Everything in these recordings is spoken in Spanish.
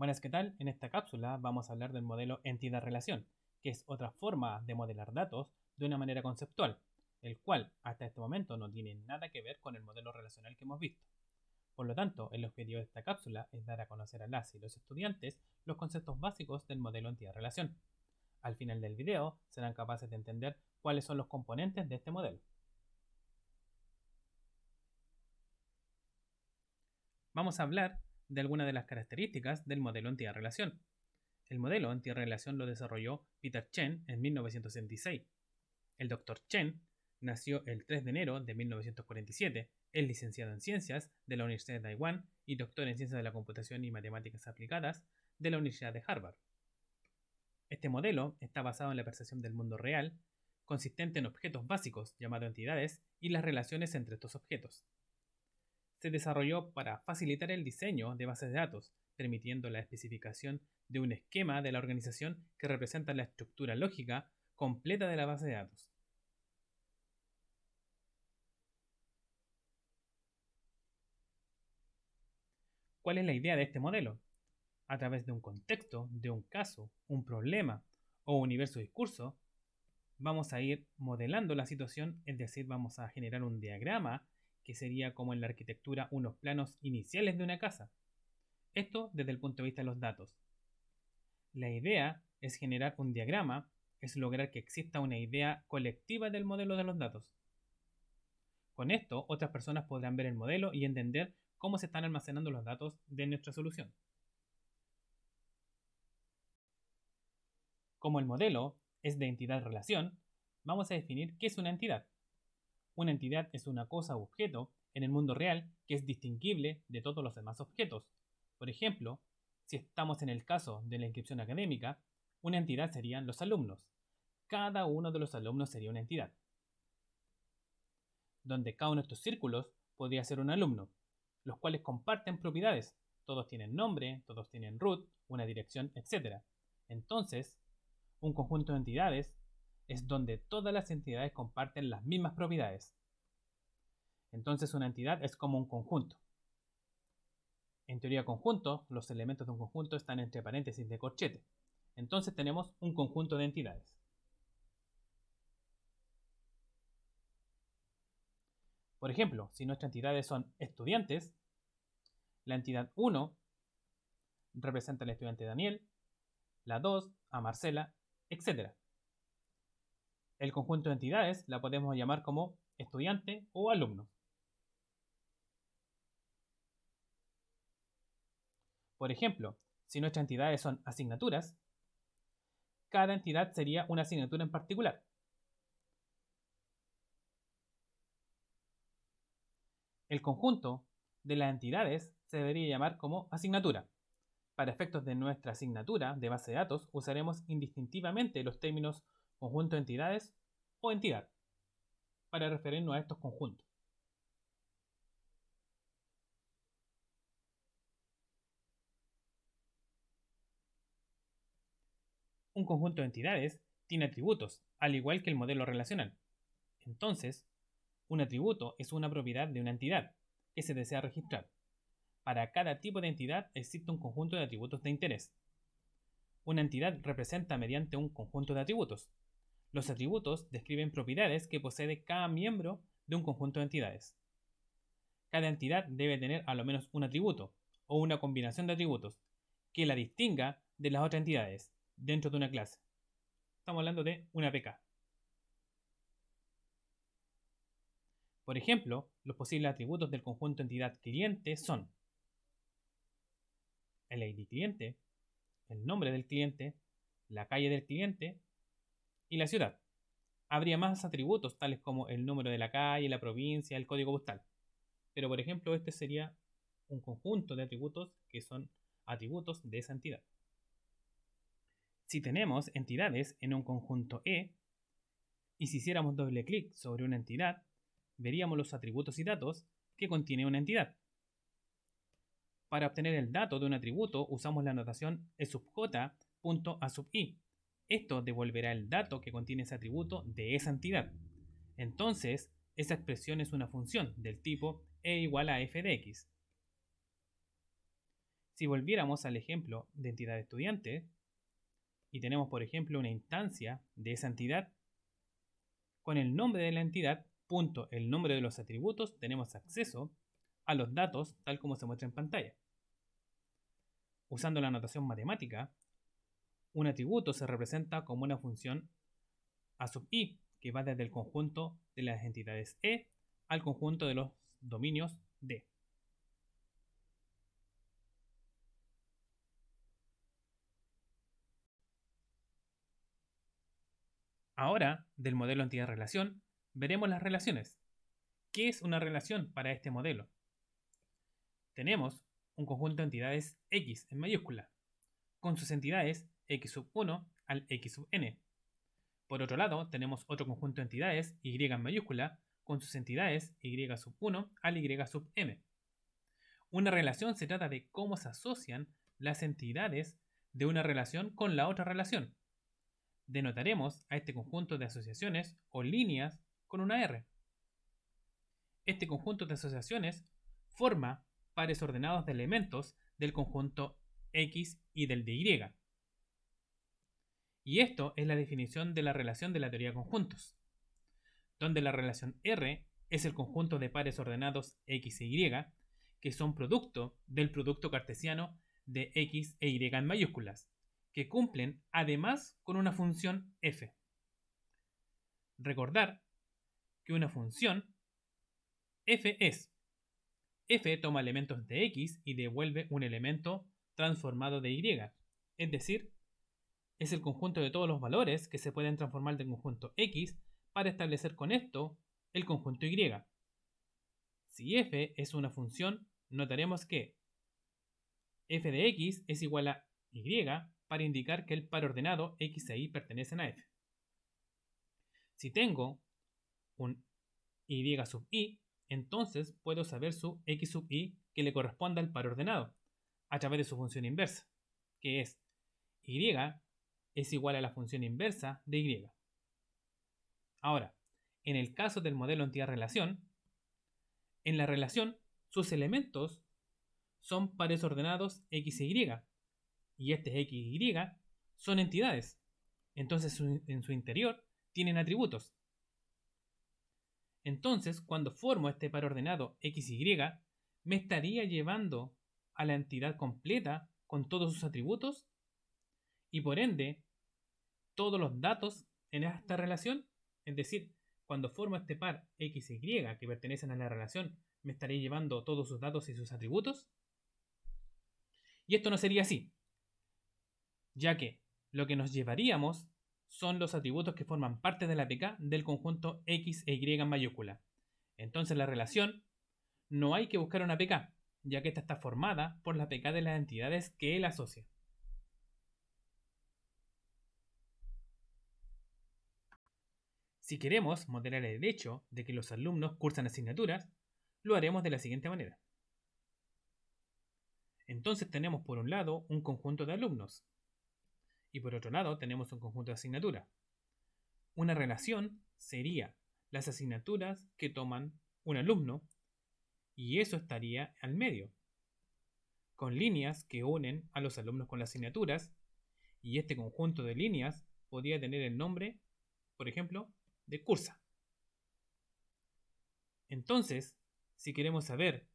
Buenas, ¿qué tal? En esta cápsula vamos a hablar del modelo entidad-relación, que es otra forma de modelar datos de una manera conceptual, el cual hasta este momento no tiene nada que ver con el modelo relacional que hemos visto. Por lo tanto, el objetivo de esta cápsula es dar a conocer a las y los estudiantes los conceptos básicos del modelo entidad-relación. Al final del video serán capaces de entender cuáles son los componentes de este modelo. Vamos a hablar de algunas de las características del modelo entidad-relación. El modelo entidad-relación lo desarrolló Peter Chen en 1966. El Dr. Chen nació el 3 de enero de 1947, es licenciado en Ciencias de la Universidad de Taiwán y doctor en Ciencias de la Computación y Matemáticas Aplicadas de la Universidad de Harvard. Este modelo está basado en la percepción del mundo real, consistente en objetos básicos llamados entidades y las relaciones entre estos objetos. Se desarrolló para facilitar el diseño de bases de datos, permitiendo la especificación de un esquema de la organización que representa la estructura lógica completa de la base de datos. ¿Cuál es la idea de este modelo? A través de un contexto, de un caso, un problema o universo discurso, vamos a ir modelando la situación, es decir, vamos a generar un diagrama que sería como en la arquitectura unos planos iniciales de una casa. Esto desde el punto de vista de los datos. La idea es generar un diagrama, es lograr que exista una idea colectiva del modelo de los datos. Con esto, otras personas podrán ver el modelo y entender cómo se están almacenando los datos de nuestra solución. Como el modelo es de entidad-relación, vamos a definir qué es una entidad. Una entidad es una cosa o objeto en el mundo real que es distinguible de todos los demás objetos. Por ejemplo, si estamos en el caso de la inscripción académica, una entidad serían los alumnos. Cada uno de los alumnos sería una entidad, donde cada uno de estos círculos podría ser un alumno, los cuales comparten propiedades. Todos tienen nombre, todos tienen root, una dirección, etc. Entonces, un conjunto de entidades es donde todas las entidades comparten las mismas propiedades. Entonces una entidad es como un conjunto. En teoría conjunto, los elementos de un conjunto están entre paréntesis de corchete. Entonces tenemos un conjunto de entidades. Por ejemplo, si nuestras entidades son estudiantes, la entidad 1 representa al estudiante Daniel, la 2 a Marcela, etc. El conjunto de entidades la podemos llamar como estudiante o alumno. Por ejemplo, si nuestras entidades son asignaturas, cada entidad sería una asignatura en particular. El conjunto de las entidades se debería llamar como asignatura. Para efectos de nuestra asignatura de base de datos, usaremos indistintivamente los términos conjunto de entidades o entidad para referirnos a estos conjuntos. Un conjunto de entidades tiene atributos, al igual que el modelo relacional. Entonces, un atributo es una propiedad de una entidad que se desea registrar. Para cada tipo de entidad existe un conjunto de atributos de interés. Una entidad representa mediante un conjunto de atributos. Los atributos describen propiedades que posee cada miembro de un conjunto de entidades. Cada entidad debe tener a lo menos un atributo o una combinación de atributos que la distinga de las otras entidades dentro de una clase. Estamos hablando de una APK. Por ejemplo, los posibles atributos del conjunto entidad cliente son el ID cliente, el nombre del cliente, la calle del cliente y la ciudad. Habría más atributos tales como el número de la calle, la provincia, el código postal. Pero por ejemplo, este sería un conjunto de atributos que son atributos de esa entidad. Si tenemos entidades en un conjunto E, y si hiciéramos doble clic sobre una entidad, veríamos los atributos y datos que contiene una entidad. Para obtener el dato de un atributo usamos la notación e sub j.a sub i. Esto devolverá el dato que contiene ese atributo de esa entidad. Entonces, esa expresión es una función del tipo e igual a f de x. Si volviéramos al ejemplo de entidad estudiante y tenemos, por ejemplo, una instancia de esa entidad, con el nombre de la entidad, punto el nombre de los atributos, tenemos acceso a los datos tal como se muestra en pantalla. Usando la notación matemática, un atributo se representa como una función A sub i, que va desde el conjunto de las entidades E al conjunto de los dominios D. Ahora, del modelo entidad-relación, veremos las relaciones. ¿Qué es una relación para este modelo? Tenemos un conjunto de entidades X en mayúscula, con sus entidades X sub 1 al X sub n. Por otro lado, tenemos otro conjunto de entidades Y en mayúscula, con sus entidades Y sub 1 al Y sub m. Una relación se trata de cómo se asocian las entidades de una relación con la otra relación. Denotaremos a este conjunto de asociaciones o líneas con una R. Este conjunto de asociaciones forma pares ordenados de elementos del conjunto X y del de Y. Y esto es la definición de la relación de la teoría de conjuntos, donde la relación R es el conjunto de pares ordenados X e Y que son producto del producto cartesiano de X e Y en mayúsculas, que cumplen además con una función f. Recordar que una función f es f toma elementos de X y devuelve un elemento transformado de Y, es decir, es el conjunto de todos los valores que se pueden transformar del conjunto X para establecer con esto el conjunto Y. Si f es una función, notaremos que f de x es igual a y para indicar que el par ordenado x e y pertenecen a f. Si tengo un y sub i, entonces puedo saber su x sub i que le corresponda al par ordenado a través de su función inversa, que es y es igual a la función inversa de y. Ahora, en el caso del modelo entidad-relación, en la relación sus elementos son pares ordenados x e y, y este x y son entidades, entonces en su interior tienen atributos. Entonces, cuando formo este par ordenado x y, me estaría llevando a la entidad completa con todos sus atributos y por ende todos los datos en esta relación, es decir, cuando formo este par x y que pertenecen a la relación, me estaría llevando todos sus datos y sus atributos. Y esto no sería así, ya que lo que nos llevaríamos son los atributos que forman parte de la PK del conjunto X e Y en mayúscula. Entonces la relación no hay que buscar una PK, ya que esta está formada por la PK de las entidades que él asocia. Si queremos modelar el hecho de que los alumnos cursan asignaturas, lo haremos de la siguiente manera. Entonces tenemos por un lado un conjunto de alumnos y por otro lado tenemos un conjunto de asignaturas. Una relación sería las asignaturas que toman un alumno y eso estaría al medio, con líneas que unen a los alumnos con las asignaturas y este conjunto de líneas podría tener el nombre, por ejemplo, de cursa. Entonces, si queremos saber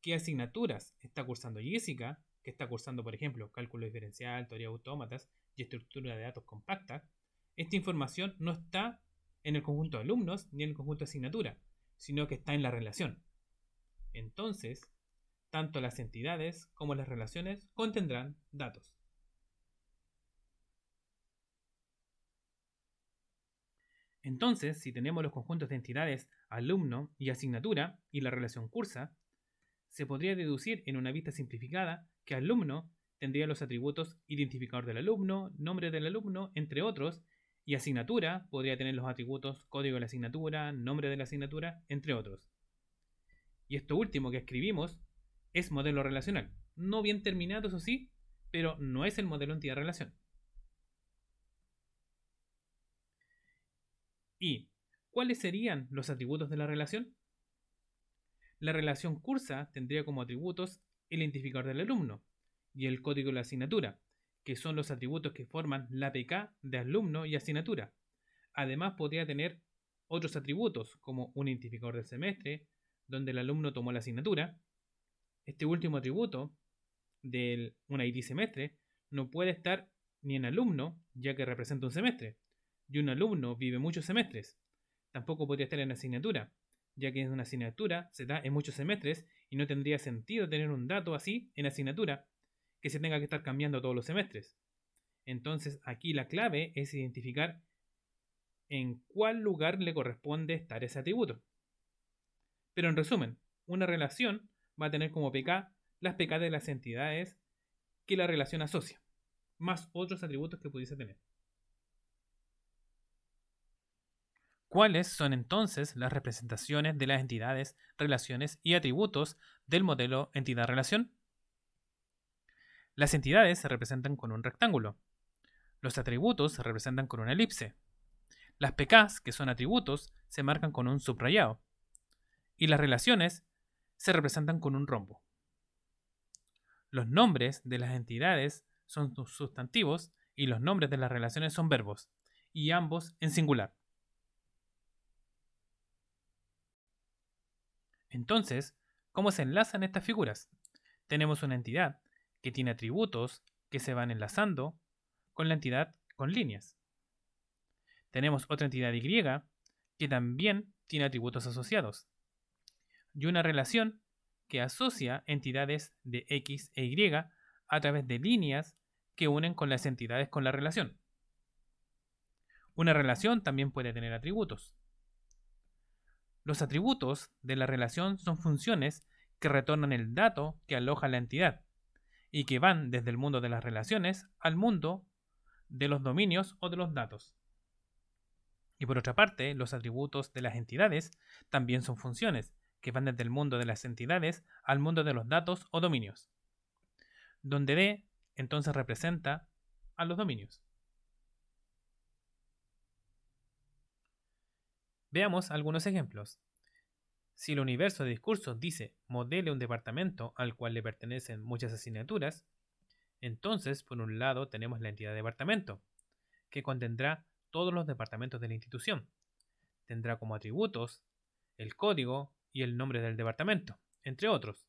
qué asignaturas está cursando Jessica, que está cursando, por ejemplo, cálculo diferencial, teoría de autómatas y estructura de datos compacta, esta información no está en el conjunto de alumnos ni en el conjunto de asignatura, sino que está en la relación. Entonces, tanto las entidades como las relaciones contendrán datos. Entonces, si tenemos los conjuntos de entidades alumno y asignatura y la relación cursa, se podría deducir en una vista simplificada que alumno tendría los atributos identificador del alumno, nombre del alumno, entre otros, y asignatura podría tener los atributos código de la asignatura, nombre de la asignatura, entre otros. Y esto último que escribimos es modelo relacional. No bien terminado, eso sí, pero no es el modelo entidad-relación. ¿Y cuáles serían los atributos de la relación? La relación cursa tendría como atributos el identificador del alumno, y el código de la asignatura, que son los atributos que forman la APK de alumno y asignatura. Además, podría tener otros atributos, como un identificador del semestre, donde el alumno tomó la asignatura. Este último atributo de un ID semestre no puede estar ni en alumno, ya que representa un semestre, y un alumno vive muchos semestres. Tampoco podría estar en asignatura, ya que una asignatura se da en muchos semestres y no tendría sentido tener un dato así en asignatura que se tenga que estar cambiando todos los semestres. Entonces aquí la clave es identificar en cuál lugar le corresponde estar ese atributo. Pero en resumen, una relación va a tener como PK las PK de las entidades que la relación asocia, más otros atributos que pudiese tener. ¿Cuáles son entonces las representaciones de las entidades, relaciones y atributos del modelo entidad-relación? Las entidades se representan con un rectángulo. Los atributos se representan con una elipse. Las PKs, que son atributos, se marcan con un subrayado. Y las relaciones se representan con un rombo. Los nombres de las entidades son sustantivos y los nombres de las relaciones son verbos, y ambos en singular. Entonces, ¿cómo se enlazan estas figuras? Tenemos una entidad que tiene atributos que se van enlazando con la entidad con líneas. Tenemos otra entidad Y que también tiene atributos asociados. Y una relación que asocia entidades de X e Y a través de líneas que unen con las entidades con la relación. Una relación también puede tener atributos. Los atributos de la relación son funciones que retornan el dato que aloja la entidad y que van desde el mundo de las relaciones al mundo de los dominios o de los datos. Y por otra parte, los atributos de las entidades también son funciones que van desde el mundo de las entidades al mundo de los datos o dominios, donde D entonces representa a los dominios. Veamos algunos ejemplos. Si el universo de discursos dice modele un departamento al cual le pertenecen muchas asignaturas, entonces por un lado tenemos la entidad departamento, que contendrá todos los departamentos de la institución. Tendrá como atributos el código y el nombre del departamento, entre otros.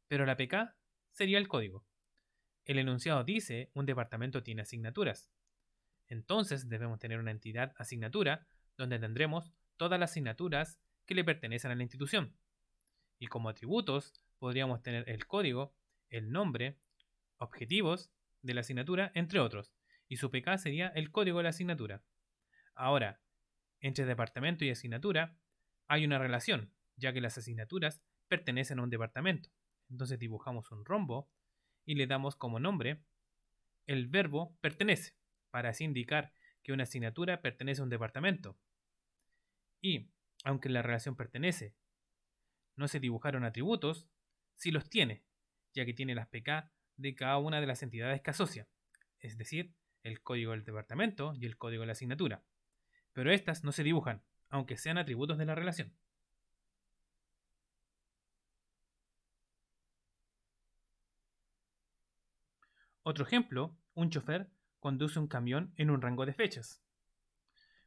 Pero la PK sería el código. El enunciado dice un departamento tiene asignaturas. Entonces debemos tener una entidad asignatura donde tendremos todas las asignaturas que le pertenecen a la institución. Y como atributos podríamos tener el código, el nombre, objetivos de la asignatura, entre otros. Y su PK sería el código de la asignatura. Ahora, entre departamento y asignatura hay una relación, ya que las asignaturas pertenecen a un departamento. Entonces dibujamos un rombo y le damos como nombre el verbo pertenece, para así indicar que una asignatura pertenece a un departamento. Y, aunque la relación pertenece no se dibujaron atributos, sí los tiene, ya que tiene las PK de cada una de las entidades que asocia, es decir, el código del departamento y el código de la asignatura. Pero estas no se dibujan, aunque sean atributos de la relación. Otro ejemplo, un chofer conduce un camión en un rango de fechas.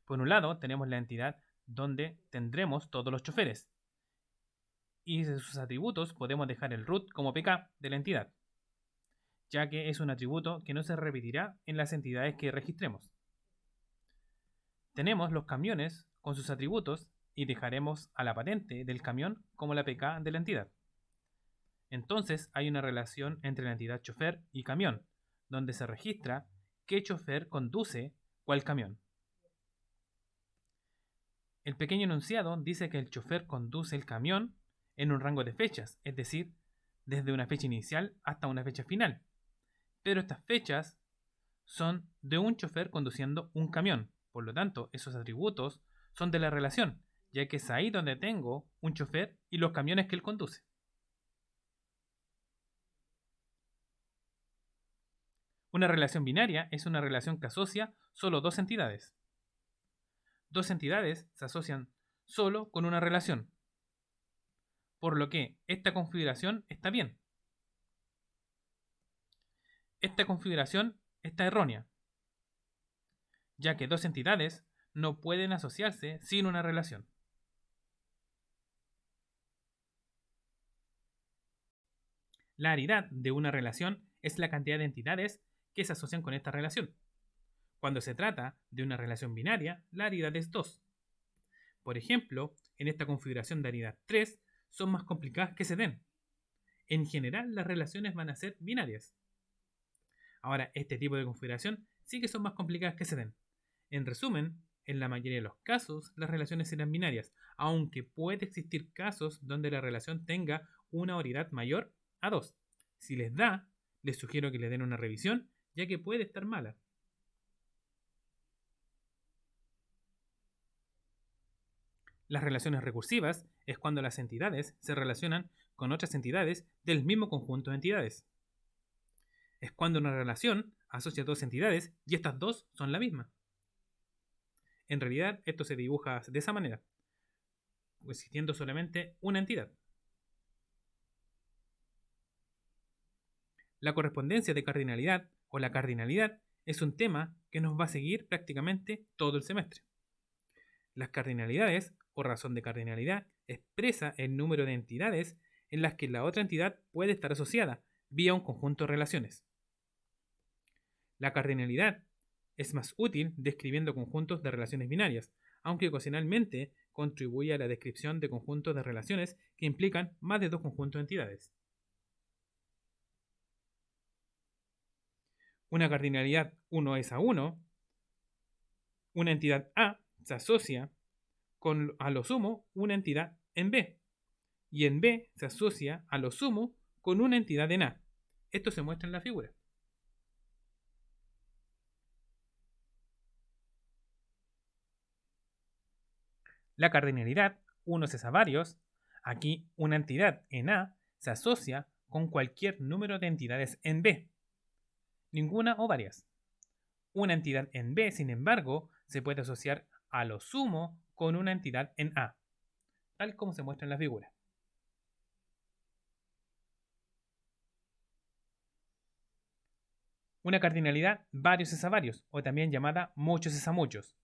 Por un lado tenemos la entidad donde tendremos todos los choferes, y de sus atributos podemos dejar el root como PK de la entidad, ya que es un atributo que no se repetirá en las entidades que registremos. Tenemos los camiones con sus atributos y dejaremos a la patente del camión como la PK de la entidad. Entonces hay una relación entre la entidad chofer y camión, donde se registra qué chofer conduce cuál camión. El pequeño enunciado dice que el chofer conduce el camión en un rango de fechas, es decir, desde una fecha inicial hasta una fecha final. Pero estas fechas son de un chofer conduciendo un camión. Por lo tanto, esos atributos son de la relación, ya que es ahí donde tengo un chofer y los camiones que él conduce. Una relación binaria es una relación que asocia solo dos entidades. Dos entidades se asocian solo con una relación, por lo que esta configuración está bien. Esta configuración está errónea, ya que dos entidades no pueden asociarse sin una relación. La aridad de una relación es la cantidad de entidades que se asocian con esta relación. Cuando se trata de una relación binaria, la aridad es 2. Por ejemplo, en esta configuración de aridad 3 son más complicadas que se den. En general, las relaciones van a ser binarias. Ahora, este tipo de configuración sí que son más complicadas que se den. En resumen, en la mayoría de los casos, las relaciones serán binarias, aunque puede existir casos donde la relación tenga una aridad mayor a 2. Si les da, les sugiero que le den una revisión, ya que puede estar mala. Las relaciones recursivas es cuando las entidades se relacionan con otras entidades del mismo conjunto de entidades. Es cuando una relación asocia dos entidades y estas dos son la misma. En realidad, esto se dibuja de esa manera, existiendo solamente una entidad. La correspondencia de cardinalidad o la cardinalidad es un tema que nos va a seguir prácticamente todo el semestre. Las cardinalidades, o razón de cardinalidad, expresa el número de entidades en las que la otra entidad puede estar asociada vía un conjunto de relaciones. La cardinalidad es más útil describiendo conjuntos de relaciones binarias, aunque ocasionalmente contribuye a la descripción de conjuntos de relaciones que implican más de dos conjuntos de entidades. Una cardinalidad 1 es a 1, una entidad A se asocia con a lo sumo una entidad en B, y en B se asocia a lo sumo con una entidad en A. Esto se muestra en la figura. La cardinalidad 1 es a varios. Aquí una entidad en A se asocia con cualquier número de entidades en B, ninguna o varias. Una entidad en B, sin embargo, se puede asociar a lo sumo con una entidad en A, tal como se muestra en la figura. Una cardinalidad varios es a varios, o también llamada muchos es a muchos.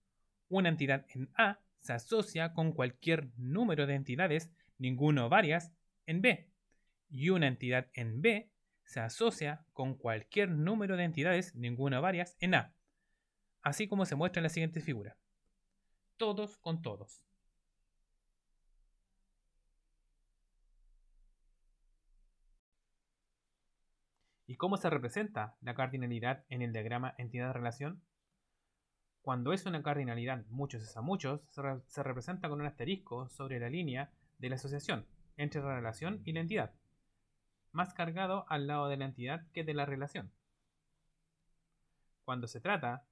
Una entidad en A se asocia con cualquier número de entidades, ninguno o varias, en B. Y una entidad en B se asocia con cualquier número de entidades, ninguna o varias, en A. Así como se muestra en la siguiente figura. Todos con todos. ¿Y cómo se representa la cardinalidad en el diagrama entidad-relación? Cuando es una cardinalidad muchos es a muchos, se representa con un asterisco sobre la línea de la asociación entre la relación y la entidad, más cargado al lado de la entidad que de la relación. Cuando se trata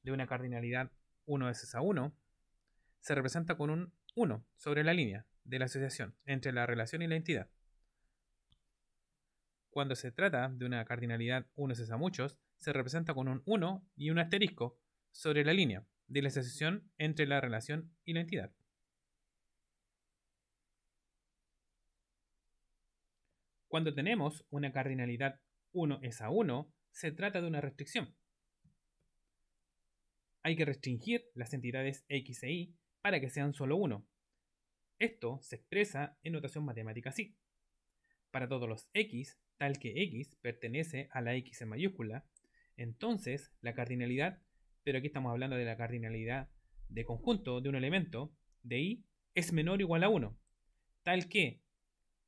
de una cardinalidad 1 es a 1, se representa con un 1 sobre la línea de la asociación entre la relación y la entidad. Cuando se trata de una cardinalidad 1 es a muchos, se representa con un 1 y un asterisco sobre la línea de la asociación entre la relación y la entidad. Cuando tenemos una cardinalidad 1 es a 1, se trata de una restricción. Hay que restringir las entidades x e y para que sean solo 1. Esto se expresa en notación matemática así. Para todos los x, tal que x pertenece a la x en mayúscula, entonces la cardinalidad, pero aquí estamos hablando de la cardinalidad de conjunto de un elemento, de y, es menor o igual a 1, tal que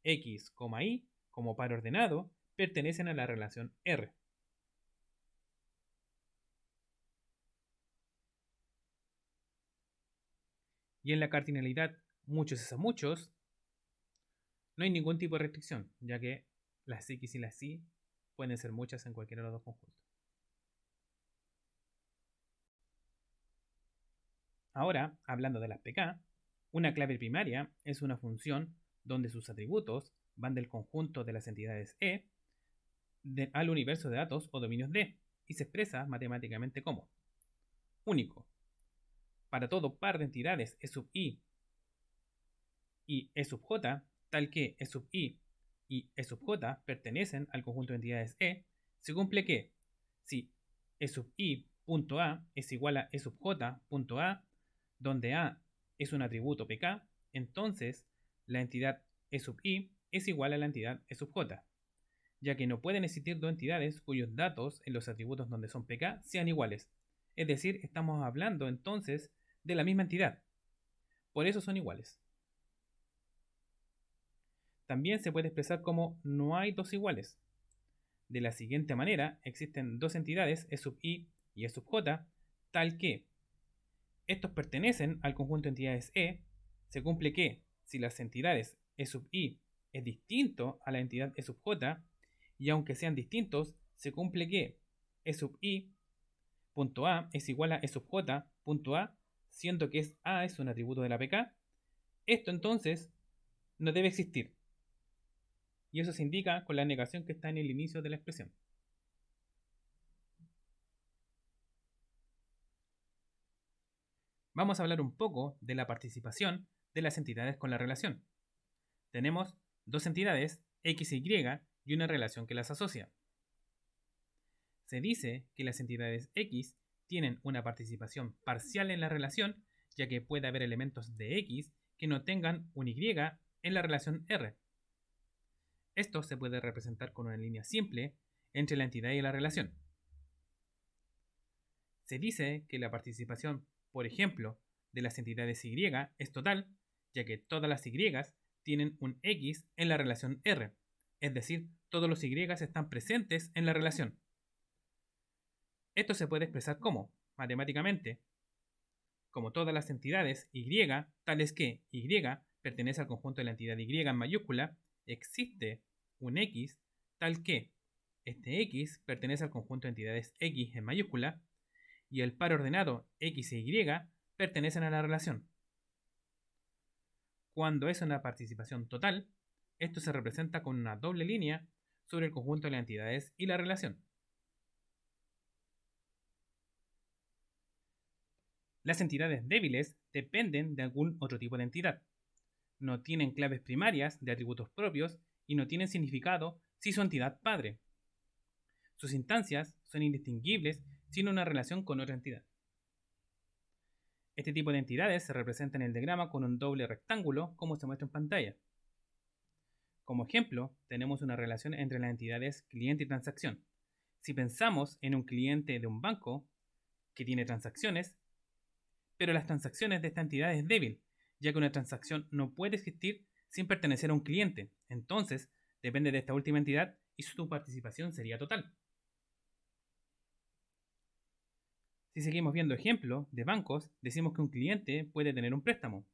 x, y, como par ordenado, pertenecen a la relación R. Y en la cardinalidad muchos es a muchos, no hay ningún tipo de restricción, ya que las x y las y pueden ser muchas en cualquiera de los dos conjuntos. Ahora, hablando de las PK, una clave primaria es una función donde sus atributos van del conjunto de las entidades E al universo de datos o dominios D y se expresa matemáticamente como único. Para todo par de entidades E sub I y E sub J, tal que E sub I y E sub J pertenecen al conjunto de entidades E, se cumple que si E sub i punto A es igual a E sub j punto A, donde A es un atributo pk, entonces la entidad E sub i es igual a la entidad E sub j, ya que no pueden existir dos entidades cuyos datos en los atributos donde son pk sean iguales. Es decir, estamos hablando entonces de la misma entidad. Por eso son iguales. También se puede expresar como no hay dos iguales. De la siguiente manera, existen dos entidades E sub i y E sub j, tal que estos pertenecen al conjunto de entidades E. Se cumple que si las entidades E sub i es distinto a la entidad E sub j, y aunque sean distintos, se cumple que E sub i punto A es igual a E sub j punto A, siendo que A es un atributo de la pk. Esto entonces no debe existir. Y eso se indica con la negación que está en el inicio de la expresión. Vamos a hablar un poco de la participación de las entidades con la relación. Tenemos dos entidades, X y Y, y una relación que las asocia. Se dice que las entidades X tienen una participación parcial en la relación, ya que puede haber elementos de X que no tengan un Y en la relación R. Esto se puede representar con una línea simple entre la entidad y la relación. Se dice que la participación, por ejemplo, de las entidades Y es total, ya que todas las Y tienen un X en la relación R, es decir, todos los Y están presentes en la relación. Esto se puede expresar como, matemáticamente, como todas las entidades Y, tales que Y pertenece al conjunto de la entidad Y en mayúscula, existe un X tal que este X pertenece al conjunto de entidades X en mayúscula y el par ordenado X e Y pertenecen a la relación. Cuando es una participación total, esto se representa con una doble línea sobre el conjunto de las entidades y la relación. Las entidades débiles dependen de algún otro tipo de entidad. No tienen claves primarias de atributos propios y no tienen significado si su entidad padre. Sus instancias son indistinguibles sin una relación con otra entidad. Este tipo de entidades se representa en el diagrama con un doble rectángulo, como se muestra en pantalla. Como ejemplo, tenemos una relación entre las entidades cliente y transacción. Si pensamos en un cliente de un banco que tiene transacciones, pero las transacciones de esta entidad es débil, ya que una transacción no puede existir sin pertenecer a un cliente. Entonces, depende de esta última entidad y su participación sería total. Si seguimos viendo ejemplos de bancos, decimos que un cliente puede tener un préstamo,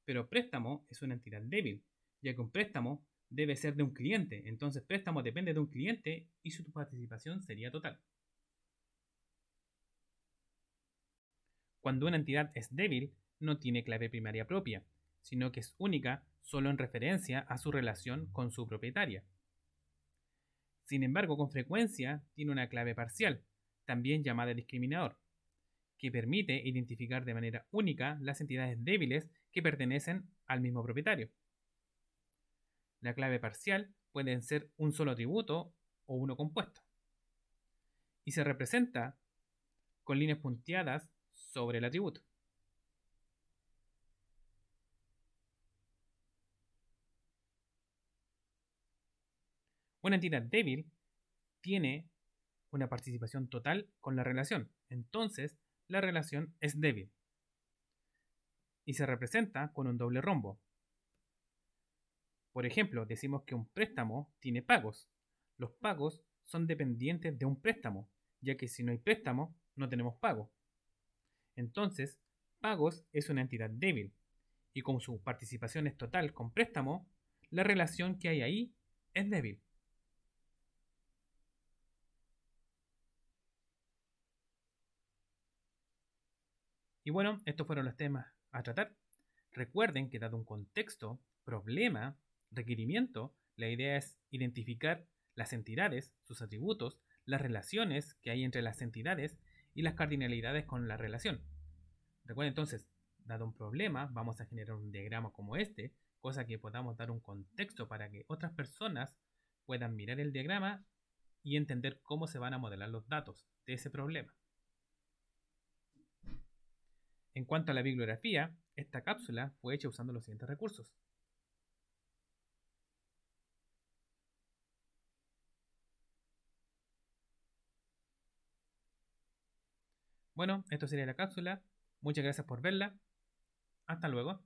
pero préstamo es una entidad débil, ya que un préstamo debe ser de un cliente, entonces préstamo depende de un cliente y su participación sería total. Cuando una entidad es débil, no tiene clave primaria propia, sino que es única solo en referencia a su relación con su propietaria. Sin embargo, con frecuencia tiene una clave parcial, también llamada discriminador, que permite identificar de manera única las entidades débiles que pertenecen al mismo propietario. La clave parcial puede ser un solo atributo o uno compuesto, y se representa con líneas punteadas sobre el atributo. Una entidad débil tiene una participación total con la relación, entonces la relación es débil y se representa con un doble rombo. Por ejemplo, decimos que un préstamo tiene pagos. Los pagos son dependientes de un préstamo, ya que si no hay préstamo, no tenemos pago. Entonces, pagos es una entidad débil, y como su participación es total con préstamo, la relación que hay ahí es débil. Y bueno, estos fueron los temas a tratar. Recuerden que dado un contexto, problema, requerimiento, la idea es identificar las entidades, sus atributos, las relaciones que hay entre las entidades y las cardinalidades con la relación. Recuerden entonces, dado un problema, vamos a generar un diagrama como este, cosa que podamos dar un contexto para que otras personas puedan mirar el diagrama y entender cómo se van a modelar los datos de ese problema. En cuanto a la bibliografía, esta cápsula fue hecha usando los siguientes recursos. Bueno, esto sería la cápsula. Muchas gracias por verla. Hasta luego.